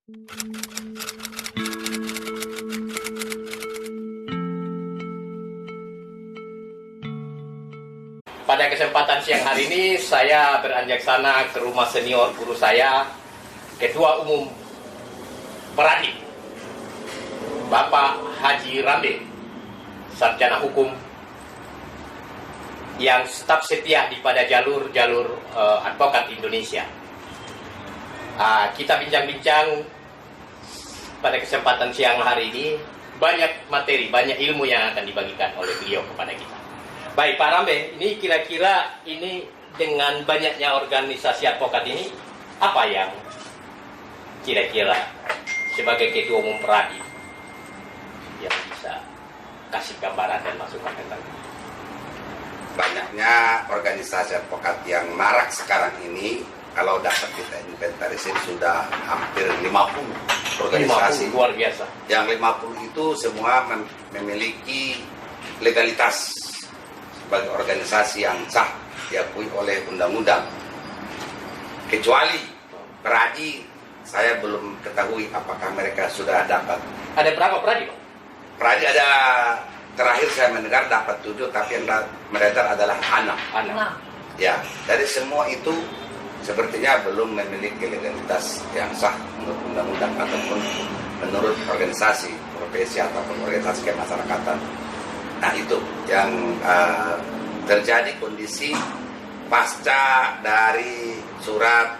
Pada kesempatan siang hari ini, saya beranjak sana ke rumah senior guru saya, Ketua Umum Peradi, Bapak Haji Rambe, sarjana hukum yang tetap setia di pada jalur advokat Indonesia. Kita bincang-bincang pada kesempatan siang hari ini, banyak materi, banyak ilmu yang akan dibagikan oleh beliau kepada kita. Baik Pak Rambe, ini kira-kira ini dengan banyaknya organisasi advokat ini, apa yang kira-kira sebagai Ketua Umum Peradi yang bisa kasih gambaran dan masukan tentang ini? Banyaknya organisasi advokat yang marak sekarang ini, kalau dapat kita inventarisir sudah hampir 50 organisasi. 50, luar biasa. Yang 50 itu semua memiliki legalitas sebagai organisasi yang sah diakui oleh undang-undang. Kecuali Peradi, saya belum ketahui apakah mereka sudah dapat. Ada berapa Peradi, Pak? Peradi ada, terakhir saya mendengar dapat 7, tapi yang beredar adalah 6. Ya, dari semua itu sepertinya belum memiliki legalitas yang sah menurut undang-undang ataupun menurut organisasi profesi ataupun organisasi kemasyarakatan. Nah itu yang terjadi kondisi pasca dari surat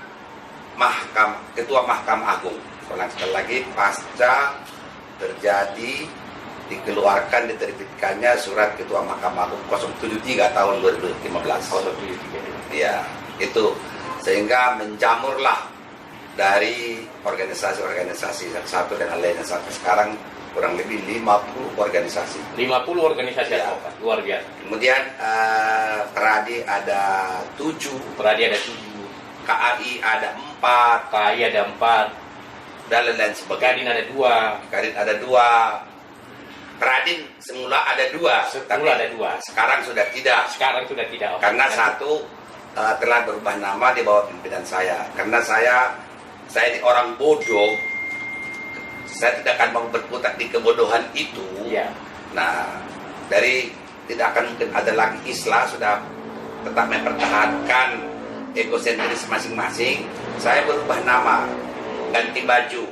Ketua Mahkamah Agung. Sekali lagi, pasca terjadi dikeluarkan, diterbitkannya surat Ketua Mahkamah Agung 073 tahun 2015. 073. Ya, itu sehingga menjamurlah dari organisasi-organisasi yang satu dan lainnya sampai sekarang kurang lebih 50 organisasi. 50 organisasi ya. Advokat, luar biasa. Kemudian Peradi ada 7. Peradi ada 7. KAI ada 4. KAI ada 4. Dan lain-lain sebagainya. Kadin ada 2. Kadin ada 2. Peradin semula ada 2. Semula ada 2. Sekarang sudah tidak. Sekarang sudah tidak. Karena satu telah berubah nama di bawah pimpinan saya. Karena saya ini orang bodoh. Saya tidak akan mau berkutat di kebodohan itu. Ya. Nah, dari tidak akan mungkin ada lagi islah, sudah tetap mempertahankan egosentris masing-masing. Saya berubah nama, ganti baju,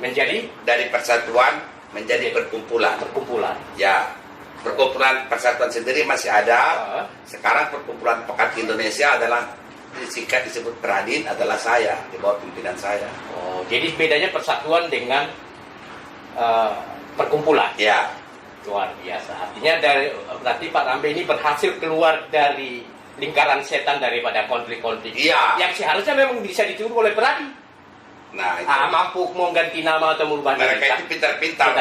menjadi dari persatuan menjadi perkumpulan. Perkumpulan. Ya, perkumpulan persatuan sendiri masih ada. Sekarang perkumpulan advokat Indonesia adalah disingkat disebut Peradin, adalah saya di bawah pimpinan saya. Oh, jadi bedanya persatuan dengan perkumpulan. Ya, luar biasa. Artinya berarti Pak Rambe ini berhasil keluar dari lingkaran setan daripada konflik-konflik. Iya. Yang seharusnya memang bisa ditiru oleh Peradi. Nah, itu. Mampu mau ganti nama atau merubah diri. Mereka itu pintar-pintar.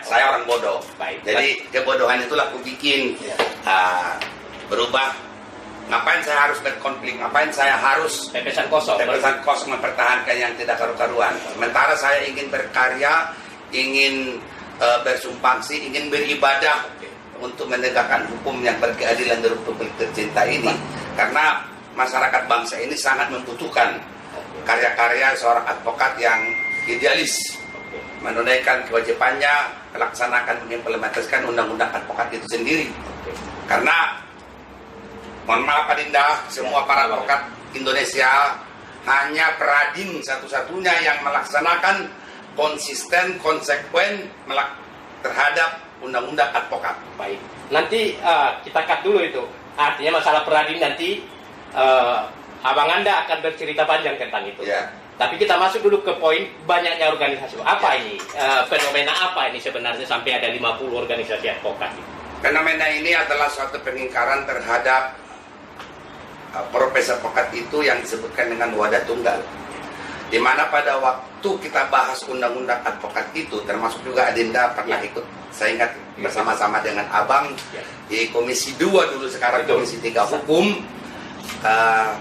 Saya orang bodoh. Baik. Jadi kebodohan itulah aku bikin. Berubah. Ngapain saya harus berkonflik? Ngapain saya harus pepesan kosong mempertahankan yang tidak karu-karuan? Sementara saya ingin berkarya, ingin bersumbangsi, ingin beribadah untuk menegakkan hukum yang berkeadilan dari publik tercinta ini. Karena masyarakat bangsa ini sangat membutuhkan karya-karya seorang advokat yang idealis, menunaikan kewajibannya, melaksanakan, mengimplementasikan undang-undang advokat itu sendiri. Karena mohon maaf Adinda, semua para advokat Indonesia hanya Peradin satu-satunya yang melaksanakan konsisten, konsekuen terhadap undang-undang advokat. Baik. Nanti kita cut dulu itu. Artinya masalah Peradin nanti Abang Anda akan bercerita panjang tentang itu. Ya. Tapi kita masuk dulu ke poin banyaknya organisasi. Apa ini? Fenomena apa ini sebenarnya sampai ada 50 organisasi advokat? Fenomena ini adalah suatu pengingkaran terhadap profesi advokat itu yang disebutkan dengan wadah tunggal. Di mana pada waktu kita bahas undang-undang advokat itu, termasuk juga Adinda pernah ikut, saya ingat bersama-sama dengan Abang di Komisi 2 dulu, sekarang Komisi 3 Hukum.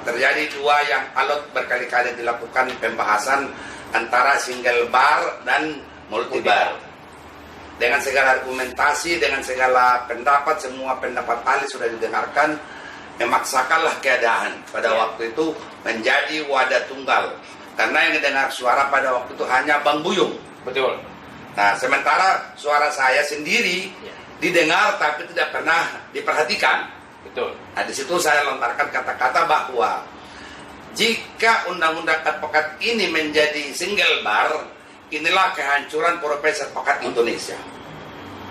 Terjadi 2 yang alot berkali-kali dilakukan pembahasan antara single bar dan multi bar. Dengan segala argumentasi, dengan segala pendapat, semua pendapat ahli sudah didengarkan, memaksakanlah keadaan pada waktu itu menjadi wadah tunggal. Karena yang mendengar suara pada waktu itu hanya Bang Buyung. Betul. Nah, sementara suara saya sendiri Ya. didengar tapi tidak pernah diperhatikan. Betul. Nah, di situ saya lontarkan kata-kata bahwa jika undang-undang advokat ini menjadi single bar, inilah kehancuran profesi advokat Indonesia.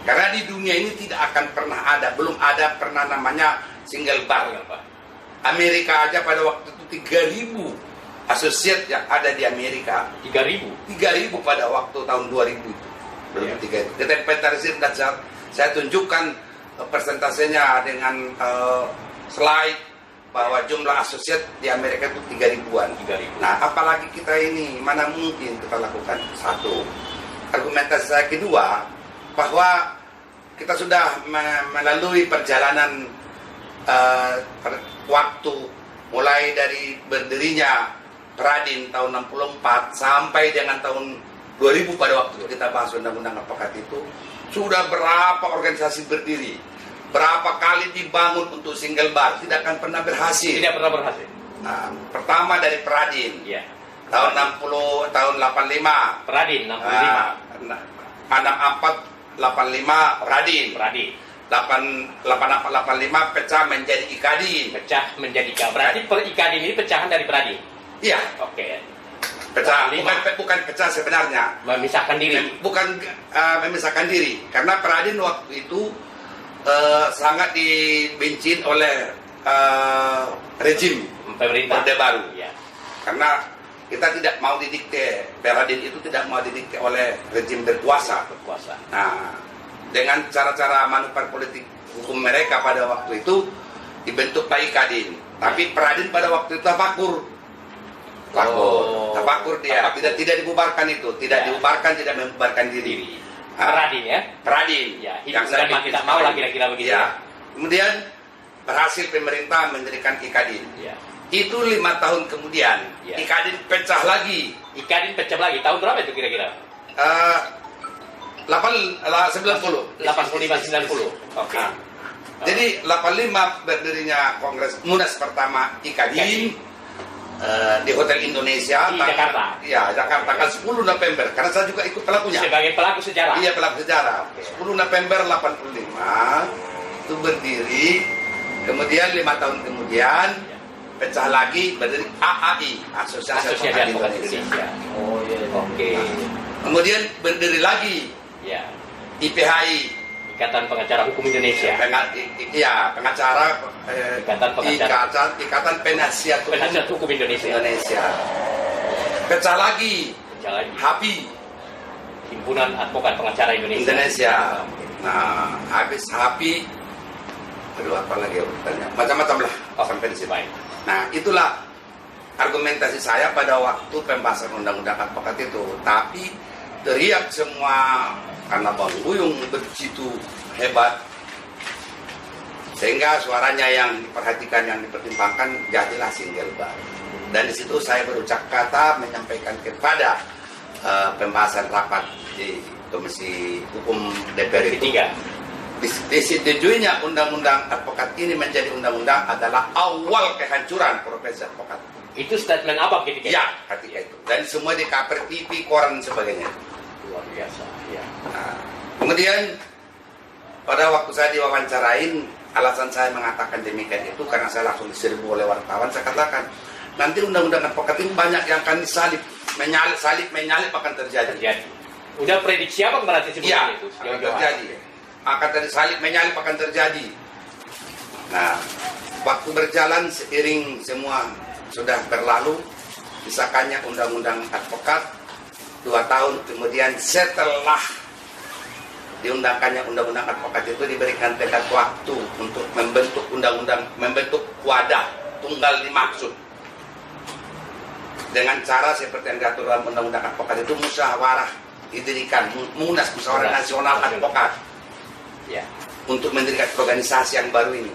Karena di dunia ini tidak akan pernah ada, belum ada pernah namanya single bar. Amerika aja pada waktu itu 3.000 asosiat yang ada di Amerika. 3.000 pada waktu tahun 2000 itu. Belum Ya. 3 itu. Kita inventarisir dan saya tunjukkan persentasenya dengan slide bahwa jumlah asosiat di Amerika itu 3.000-an. 3.000. Nah, apalagi kita ini, mana mungkin kita lakukan? Satu. Argumentasi saya kedua, bahwa kita sudah melalui perjalanan waktu mulai dari berdirinya Peradin tahun 64 sampai dengan tahun 2000 pada waktu kita bahas undang-undang advokat itu, sudah berapa organisasi berdiri, berapa kali dibangun untuk single bar, tidak akan pernah berhasil. Tidak pernah berhasil. Nah, pertama dari Peradin, Ya. tahun 60, tahun 85. Peradin 65. 64, 85 Peradin. Peradin 85 pecah menjadi Ikadin. pecah menjadi K. Berarti Ikadin ini pecahan dari Peradin. Iya, Oke. pecah, 85. bukan pecah sebenarnya. Memisahkan diri. Bukan memisahkan diri. Karena Peradin waktu itu sangat dibenci oleh rejim Pemerintah. Orde Baru. Ya. Karena kita tidak mau didikte, Peradin itu tidak mau didikte oleh rejim berkuasa. Berkuasa. Nah, dengan cara-cara manuver politik hukum mereka pada waktu itu dibentuk Ikadin. Tapi Peradin pada waktu itu tafakur. Tafakur dia. Tafakur. Tidak dibubarkan itu, tidak Ya. dibubarkan, tidak membubarkan diri. Nah, Peradin ya. Peradin. Ya, Yang hidup saya dan tidak mau lah kira-kira begitu. Ya. Kemudian berhasil pemerintah mendirikan Ikadin. Ya. Itu 5 tahun kemudian Ya. Ikadin pecah lagi. Ikadin pecah lagi. Tahun berapa itu kira-kira? 90. 85-90. Oke. Nah, jadi 85 berdirinya Kongres Munas pertama Ikadin di Hotel Indonesia Di Jakarta. Iya, Jakarta tanggal 10 November. Karena saya juga ikut pelakunya. Sebagai pelaku sejarah. Iya, pelaku sejarah. 10 November 85 itu berdiri. Kemudian 5 tahun kemudian pecah lagi berdiri AAI, Asosiasi Advokat Indonesia. Oh iya. Oke. Kemudian berdiri lagi Ya. IPHI, Ikatan Pengacara Hukum Indonesia. pengacara Ikatan Pengacara. Ikatan Penasihat Penasihat Hukum Indonesia. Pecah lagi Pecah lagi. HAPI Himpunan Advokat Pengacara Indonesia. Nah, habis HAPI, aduh apa lagi ya urutannya? Macam-macam lah sampai di situ. Baik. Nah, itulah argumentasi saya pada waktu pembahasan undang-undang advokat itu. Tapi teriak semua karena Bang Buyung begitu hebat, sehingga suaranya yang diperhatikan, yang dipertimbangkan jadilah single bar. Dan di situ saya berucap kata menyampaikan kepada pembahasan rapat di Komisi Hukum DPR itu, disetujuinya undang-undang advokat ini menjadi undang-undang adalah awal kehancuran profesi advokat. Itu statement apa ketika itu? Ya, ketika itu. Dan semua di cover TV, koran, dan sebagainya. Luar biasa. Ya. Nah, kemudian pada waktu saya diwawancarain, alasan saya mengatakan demikian itu karena saya langsung diserbu oleh wartawan. Saya katakan, nanti undang-undang advokat ini banyak yang akan disalib, menyalip akan terjadi. Udah prediksi apa berarti sebelumnya Iya, itu? akan terjadi. Akan tersalib, menyalip akan terjadi. Nah, waktu berjalan seiring semua sudah berlalu, disahkannya undang-undang advokat 2 tahun kemudian setelah diundangkannya undang-undang advokat itu diberikan tenggat waktu untuk membentuk undang-undang, membentuk wadah tunggal dimaksud dengan cara seperti yang diatur dalam undang-undang advokat itu musyawarah didirikan munas musyawarah nasional advokat Ya. untuk mendirikan organisasi yang baru ini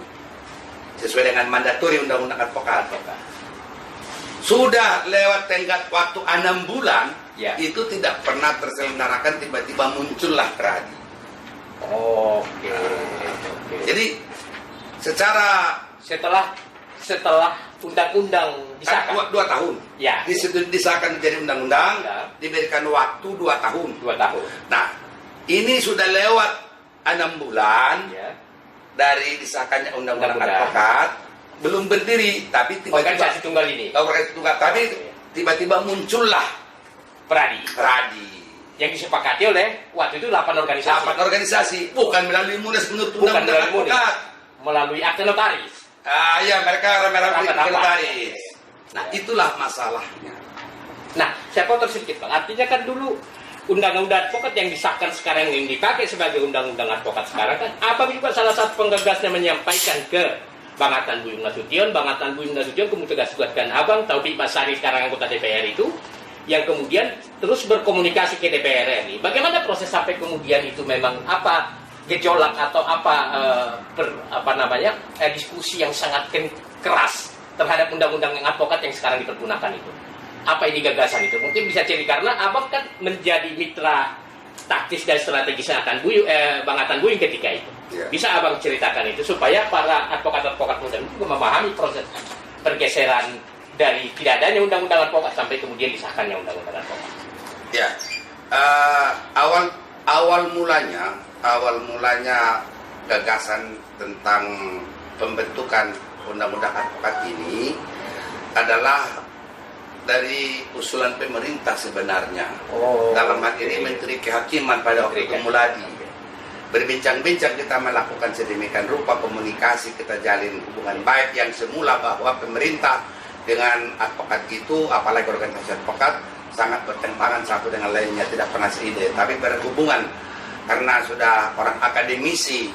sesuai dengan mandatori undang-undang advokat. Sudah lewat tenggat waktu 6 bulan, Ya. itu tidak pernah terselenggarakan, tiba-tiba muncullah Peradin. Oke. Jadi secara Setelah undang-undang disahkan? 2 tahun. Ya. Disahkan menjadi undang-undang, Ya. diberikan waktu 2 tahun. 2 tahun. Nah, ini sudah lewat 6 bulan Ya. dari disahkannya undang-undang Undang-undang. advokat, belum berdiri, tapi Organisasi tiba-tiba tunggal ini. organisasi tunggal, tapi Oke. tiba-tiba muncullah Pradi. Pradi. Yang disepakati oleh waktu itu 8 organisasi. 8 organisasi, bukan melalui munas menurut Bukan undang-undang melalui munas. advokat. Melalui akte notaris. Ya, mereka rame-rame Rapat-rapat. notaris. Nah, itulah masalahnya. Nah, saya potong sedikit Bang. Artinya kan dulu undang-undang advokat yang disahkan sekarang yang dipakai sebagai undang-undang advokat sekarang kan Abang juga salah satu penggagasnya menyampaikan ke Bang Atan Buyung Nasution. Bang Atan Buyung Nasution kemudian tegas-tegaskan Abang Taufik Basari sekarang anggota DPR itu yang kemudian terus berkomunikasi ke DPR RI. Bagaimana proses sampai kemudian itu memang apa gejolak atau diskusi yang sangat keras terhadap undang-undang yang advokat yang sekarang dipergunakan itu. Apa ini gagasan itu? Mungkin bisa jadi karena Abang kan menjadi mitra taktis dan strategis Bang Atan Buyung ketika itu. Ya. Bisa Abang ceritakan itu supaya para advokat-advokat muda itu juga memahami proses pergeseran dari tidak adanya undang-undang advokat sampai kemudian disahkannya undang-undang advokat. Ya, awal mulanya gagasan tentang pembentukan undang-undang advokat ini adalah dari usulan pemerintah sebenarnya. Dalam hal ini Menteri Kehakiman pada waktu itu Muladi. Berbincang-bincang kita melakukan sedemikian rupa komunikasi, kita jalin hubungan baik yang semula bahwa pemerintah dengan advokat itu, apalagi organisasi advokat, sangat bertentangan satu dengan lainnya, tidak pernah seide. Tapi berhubungan karena sudah orang akademisi,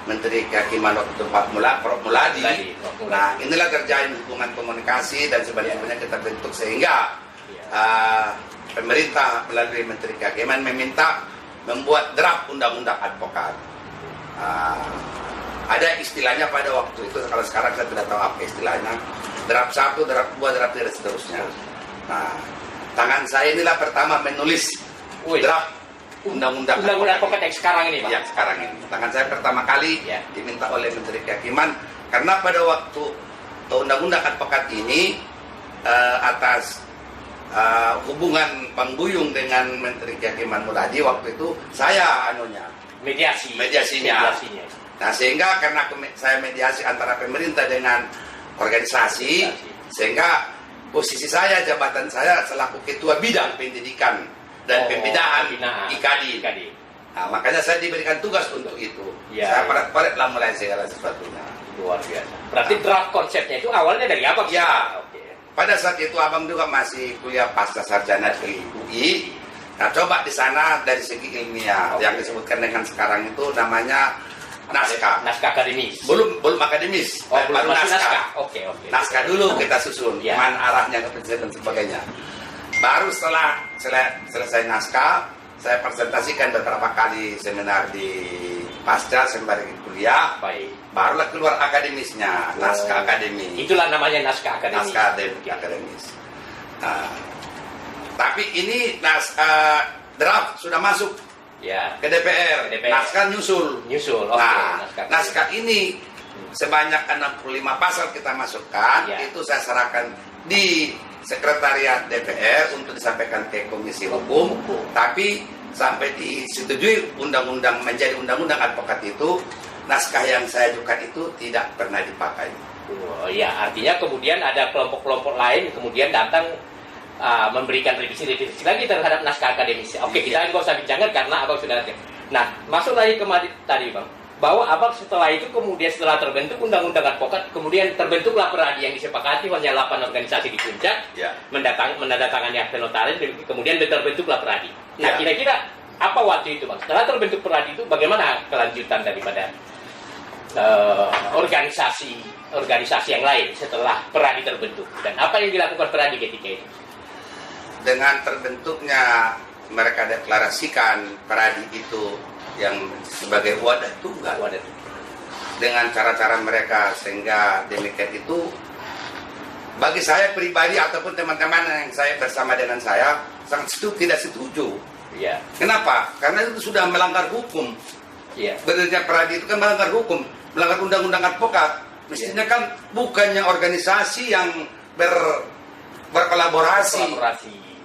Menteri Kehakiman waktu itu Pak Muladi. Nah, inilah terjalin hubungan komunikasi dan sebenarnya kita bentuk sehingga pemerintah melalui Menteri Kehakiman meminta membuat draft undang-undang advokat. Ada istilahnya pada waktu itu, kalau sekarang saya tidak tahu apa istilahnya. Draft 1, draft 2, draft 3 dan seterusnya. Nah, tangan saya inilah pertama menulis draft undang-undang advokat yang sekarang ini, Pak. Ya, sekarang ini. Tangan saya pertama kali diminta oleh Menteri Kehakiman karena pada waktu undang-undang advokat ini atas hubungan Bang Buyung dengan Menteri Kehakiman Muladi waktu itu saya mediasinya. Nah, sehingga karena saya mediasi antara pemerintah dengan organisasi, sehingga posisi saya, jabatan saya selaku ketua bidang pendidikan dan pembinaan IKADI. Nah, makanya saya diberikan tugas untuk itu. Saya paret-paretlah mulai segala sesuatunya. Luar biasa. Berarti draft konsepnya itu awalnya dari Abang? Ya. Pada saat itu Abang juga masih kuliah pasca sarjana di UI. Nah, coba di sana dari segi ilmiah yang disebutkan dengan sekarang itu namanya naskah akademis. Belum akademis. Baru naskah. Oke. Naskah dulu kita susun, mana arahnya ke dan sebagainya. Baru setelah selesai naskah, saya presentasikan beberapa kali seminar di pasca sembari kuliah. Baik. Barulah keluar akademisnya, naskah akademis. Itulah namanya naskah akademis. Naskah akademis. Nah, tapi ini draft sudah masuk ke DPR. Naskah nyusul. Nah, naskah ini sebanyak 65 pasal kita masukkan, itu saya serahkan di sekretariat DPR untuk disampaikan ke Komisi Hukum. Tapi sampai disetujui undang-undang menjadi undang-undang advokat itu, naskah yang saya ajukan itu tidak pernah dipakai. Artinya kemudian ada kelompok-kelompok lain kemudian datang memberikan revisi lagi terhadap naskah akademis. Oke, kita nggak usah bincangkan karena Abang sudah ada. Nah, masuk lagi ke tadi Bang, bahwa Abang setelah itu kemudian setelah terbentuk undang-undang advokat, kemudian terbentuklah Pradi yang disepakati oleh 8 organisasi di puncak, menandatangani akte notaris, kemudian terbentuklah Pradi. Nah, kira-kira apa waktu itu Bang? Setelah terbentuk Pradi itu bagaimana kelanjutan daripada organisasi yang lain setelah Pradi terbentuk, dan apa yang dilakukan Pradi ketika itu? Dengan terbentuknya mereka deklarasikan Pradi itu yang sebagai wadah tunggal dengan cara-cara mereka, sehingga demikian itu bagi saya pribadi ataupun teman-teman yang saya bersama dengan saya sangat tidak setuju. Kenapa? Karena itu sudah melanggar hukum. Berdirinya Pradi itu kan melanggar hukum, melanggar undang-undang advokat. Mestinya kan bukannya organisasi yang berkolaborasi.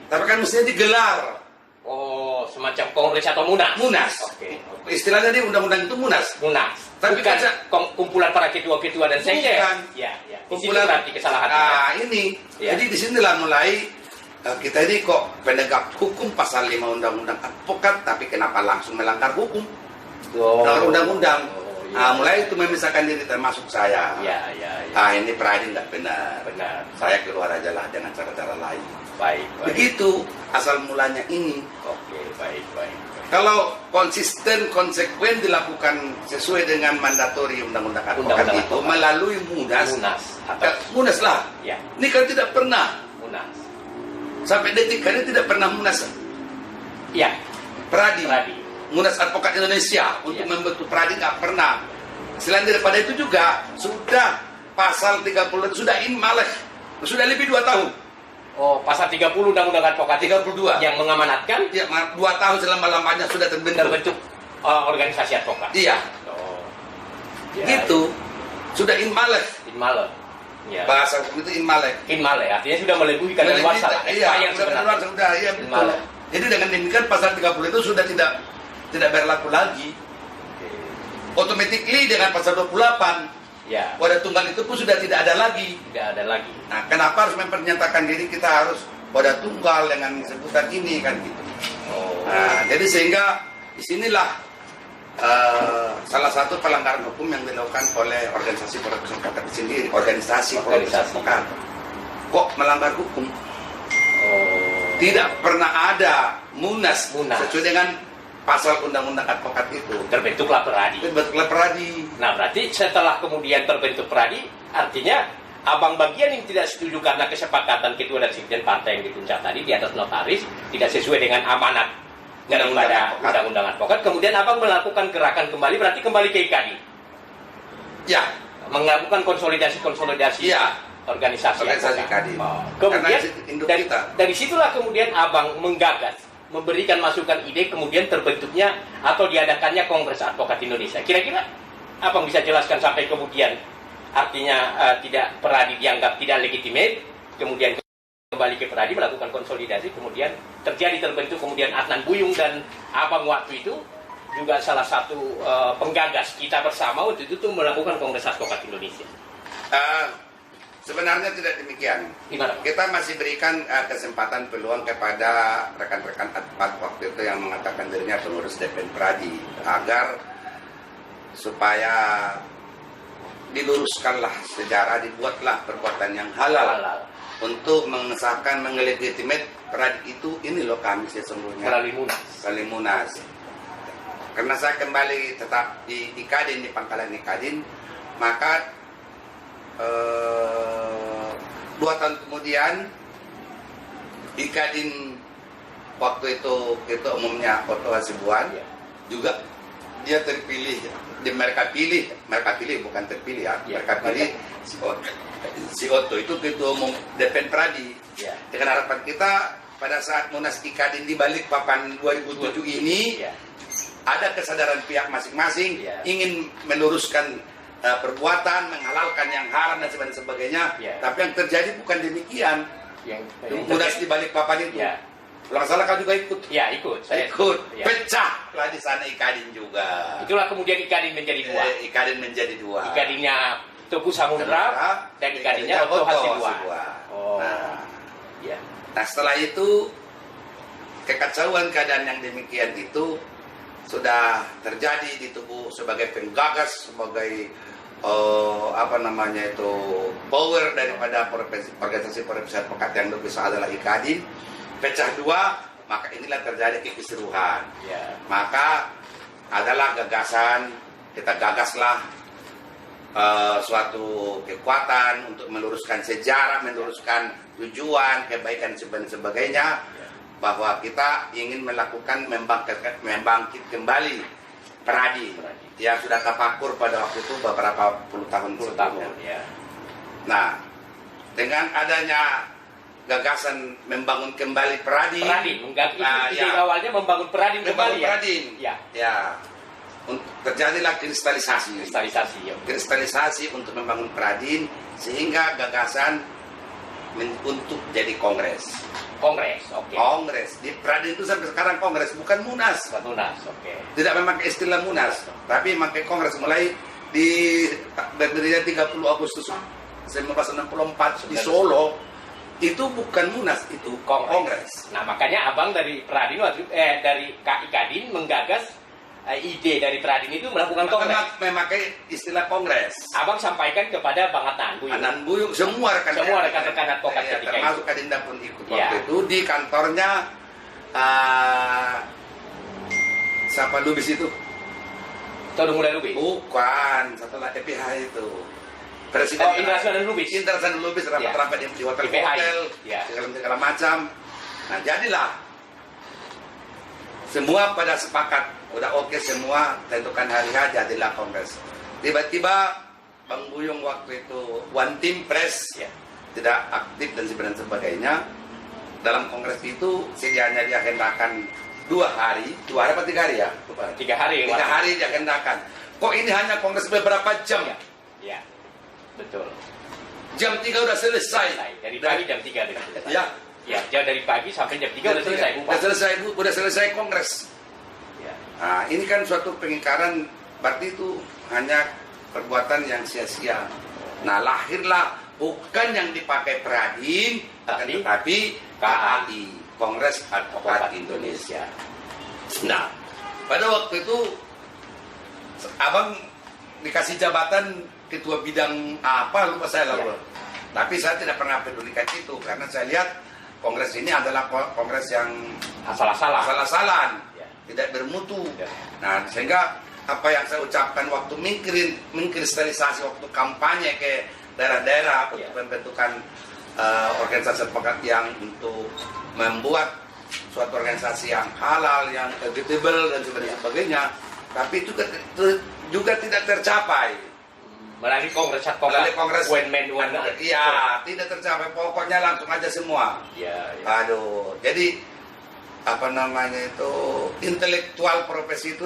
Tapi kan mestinya digelar. Oh, semacam kongres atau munas? Munas. Oke. Istilahnya di undang-undang itu munas. Munas. Tapi bukan kan kumpulan para ketua-ketua dan sekjen. Bukan. Ya, ya. Kumpulan berarti kesalahan. ini. Ya. Jadi disinilah mulai kita ini kok penegak hukum pasal 5 undang-undang advokat, tapi kenapa langsung melanggar hukum? Melanggar undang-undang. Mulai itu memisahkan diri termasuk saya. Ya, ya, ya. Ini Pradi nggak benar. Benar. Saya keluar aja lah dengan cara-cara lain. Baik, baik. Begitu asal mulanya ini. Oke, baik, baik. Kalau konsisten, konsekuen dilakukan sesuai dengan mandatori undang-undang advokat itu melalui munas. Munas lah. Ya. Ini kan tidak pernah. Munas. Sampai detik ini tidak pernah munas. Ya. Pradi. Pradi. Munas Advokat Indonesia untuk membentuk Pradi nggak pernah. Selain daripada itu juga sudah pasal 30 sudah inmaleh, sudah lebih 2 tahun. Oh, pasal 30 Undang-Undang Advokat 32 yang mengamanatkan ya 2 tahun selama-lamanya sudah terbentuk organisasi advokat. Iya. Oh. Ya, gitu. Sudah inmaleh. Inmaleh. Ya. Bahasa hukum itu inmaleh. Inmaleh artinya sudah melebihi kadaluarsa. Iya, sudah iya betul. Jadi dengan demikian pasal 30 itu sudah tidak berlaku lagi. Automatically dengan pasal 28 ya. Wadah tunggal itu pun sudah tidak ada lagi. Tidak ada lagi. Nah, kenapa harus mempernyatakan diri kita harus wadah tunggal dengan sebutan ini kan gitu. Oh. Nah, jadi sehingga disinilah salah satu pelanggaran hukum yang dilakukan oleh organisasi profesi advokat sendiri. Organisasi profesi advokat. Kok melanggar hukum? Oh. Tidak pernah ada munas. Sesuai dengan pasal undang-undang advokat itu. Terbentuklah Pradi. Nah, berarti setelah kemudian terbentuk Pradi, artinya abang bagian yang tidak setuju karena kesepakatan ketua dan sekjen partai yang dipuncak tadi di atas notaris tidak sesuai dengan amanat daripada undang-undang advokat. Kemudian abang melakukan gerakan kembali, berarti kembali ke IKADI. Ya. Melakukan konsolidasi. Ya. Organisasi IKADI. Oh. Kemudian dari situlah kemudian abang menggagas, memberikan masukan ide, kemudian terbentuknya atau diadakannya Kongres Advokat Indonesia. Kira-kira apa bisa jelaskan sampai kemudian artinya tidak Pradi dianggap tidak legitimate, kemudian kembali ke Pradi melakukan konsolidasi, kemudian terbentuk kemudian Adnan Buyung dan abang waktu itu juga salah satu penggagas kita bersama untuk itu melakukan Kongres Advokat Indonesia. Sebenarnya tidak demikian. Gimana? Kita masih berikan kesempatan peluang kepada rekan-rekan advokat waktu itu yang mengatakan dirinya pengurus DPN Pradi agar supaya diluruskanlah sejarah, dibuatlah perbuatan yang halal. Untuk mengesahkan, mengelegitimate Pradi itu, ini loh kami sesungguhnya melalui munas. Karena saya kembali tetap di Kadin, di pangkalan Kadin, maka 2 tahun kemudian Kadin waktu itu umumnya Otto Hasibuan juga dia terpilih, mereka pilih bukan terpilih ya, mereka pilih si Otto itu ketua umum DPN Pradi. Dengan harapan kita pada saat Munas Kadin di Balikpapan 2007 ini ada kesadaran pihak masing-masing ingin meluruskan perbuatan, menghalalkan yang haram dan sebagainya. Tapi yang terjadi bukan demikian. Munas di Balikpapan itu. Kalau nggak salah kan juga ikut. Ya, ikut. Pecah lah di sana Kadin juga. Itulah kemudian Kadin menjadi 2. Kadin menjadi 2. Kadinnya Teguh Samudra dan Kadinnya Otto Hasibuan. Oh. Nah, setelah itu kekacauan keadaan yang demikian itu sudah terjadi di tubuh sebagai penggagas, sebagai power daripada organisasi profesi advokat yang lebih besar adalah Kadin. Pecah 2, maka inilah terjadi kekisruhan. Maka adalah gagasan, kita gagaslah suatu kekuatan untuk meluruskan sejarah, meluruskan tujuan, kebaikan dan sebagainya, bahwa kita ingin melakukan membangkit kembali Pradi yang sudah tafakur pada waktu itu beberapa puluh tahun sebelumnya. Nah, dengan adanya gagasan membangun kembali Pradi, ide awalnya membangun Pradi kembali. Ya. terjadilah kristalisasi. Kristalisasi untuk membangun Pradin, sehingga gagasan untuk jadi kongres. Kongres. Di Pradin itu sampai sekarang kongres, bukan Munas. Tidak memakai istilah Munas, tapi memakai kongres mulai di berdirinya 30 Agustus 1964 di Solo. Itu bukan Munas, itu kongres. Nah, makanya abang dari Pradin dari KI Kadin menggagas ide dari Pradin itu melakukan kongres. Memakai istilah kongres. Abang sampaikan kepada Bang Adnan Buyung. Adnan Buyung, semua rekan-rekan advokat ketika termasuk itu. Kadinda pun ikut waktu itu di kantornya siapa Lubis itu? Mulai Lubis? Bukan, setelah EPH itu. Presiden International Lubis rapat-rapat di hotel-hotel, segala macam. Nah, jadilah semua pada sepakat, udah oke semua, tentukan hari H, jadilah kongres. Tiba-tiba Bang Buyung waktu itu one team press, tidak aktif dan sebagainya. Dalam kongres itu sedianya diagendakan 2 hari apa 3 hari ya? 3 hari. 3 hari diagendakan. Kok ini hanya kongres beberapa jam? Ya, betul. Jam 3 udah selesai. Dari pagi jam 3 udah selesai. Ya, dari pagi sampai jam 3 udah selesai. Udah selesai kongres. Nah, ini kan suatu pengingkaran, berarti itu hanya perbuatan yang sia-sia. Nah, lahirlah bukan yang dipakai Pradin, tetapi KAI, Kongres Advokat Indonesia. Nah, pada waktu itu abang dikasih jabatan ketua bidang apa, lupa saya lalu. Tapi saya tidak pernah pedulikan itu, karena saya lihat kongres ini adalah kongres yang asal-asalan, tidak bermutu. Nah, sehingga apa yang saya ucapkan waktu mengkristalisasi waktu kampanye ke daerah-daerah untuk pembentukan organisasi advokat yang untuk membuat suatu organisasi yang halal, yang kredibel dan sebagainya, tapi itu juga tidak tercapai. Melalui kongres one man one vote. Iya, tidak tercapai. Pokoknya langsung aja semua. Aduh, jadi apa namanya itu, intelektual profesi itu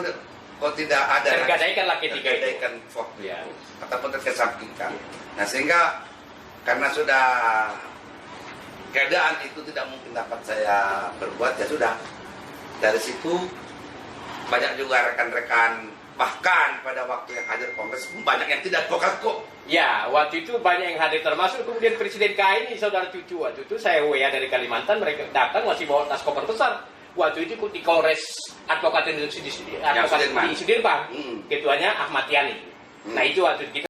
kok tidak ada. Tergadaikanlah ketika itu. Ataupun terkesampingkan. Nah, sehingga karena sudah keadaan itu tidak mungkin dapat saya berbuat, ya sudah. Dari situ banyak juga rekan-rekan, bahkan pada waktu yang hadir kongres banyak yang tidak advokat kok. Ya, waktu itu banyak yang hadir, termasuk kemudian Presiden KAI ini saudara cucu. Waktu itu saya WA dari Kalimantan, mereka datang masih bawa tas koper besar. Waktu itu ikut di Kongres Advokat Indonesia di Sudirman. Ketuanya Ahmad Yani. Nah, itu waktu kita